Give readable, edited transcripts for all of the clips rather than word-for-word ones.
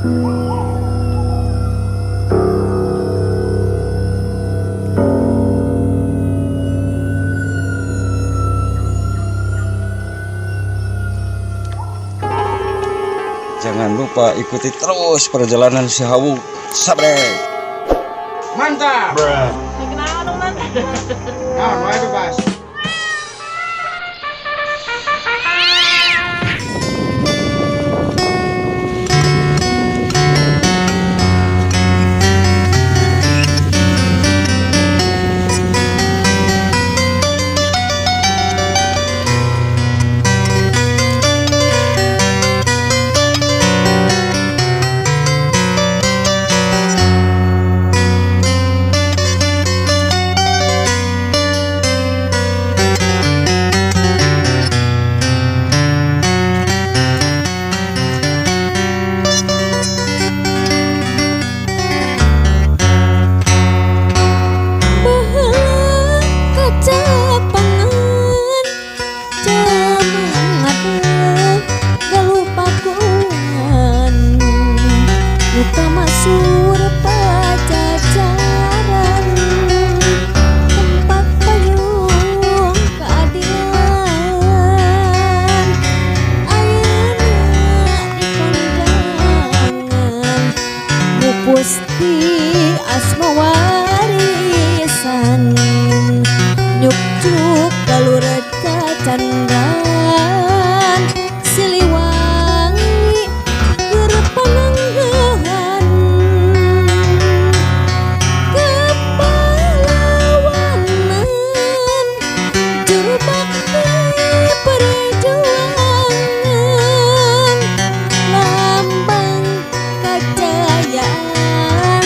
Jangan lupa ikuti terus perjalanan si Hawu Sabrek. Mantap. Kenapa dong, Man? Nah, mulai tuh, Bas. Gusti asma warisan nyuk-cuk kaluret kacandan Siliwangi keur pananggahan kepalawanan juru bakti perjuangan lambang kajayaan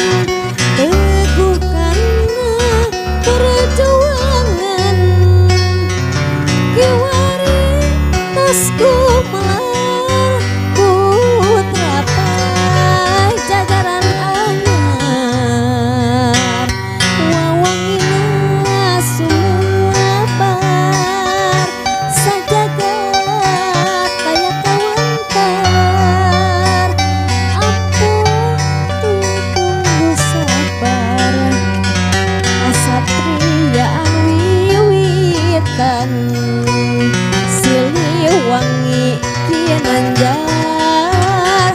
Siliwangi kian anjar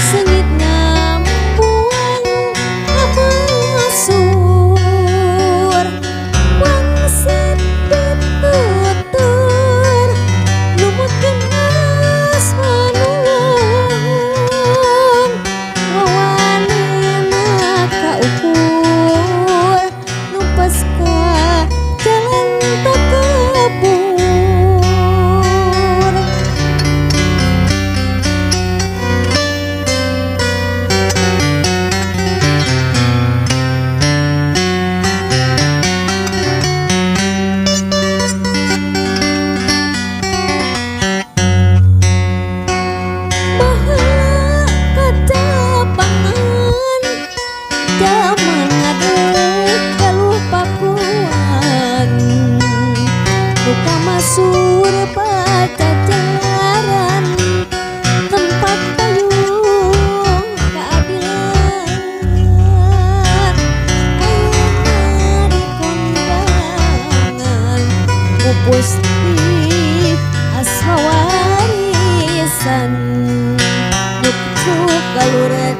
sengit nyampuan amasur wangsit pitutur lumutkeun asma nulung wawanina kaukur numpes ka jalan takabur. Zaman ngadeg kalupakuan buka masur pajajaran tempat payung keadilan ayeuna di kondangan Gusti asma warisan nyuk-cuk kaluret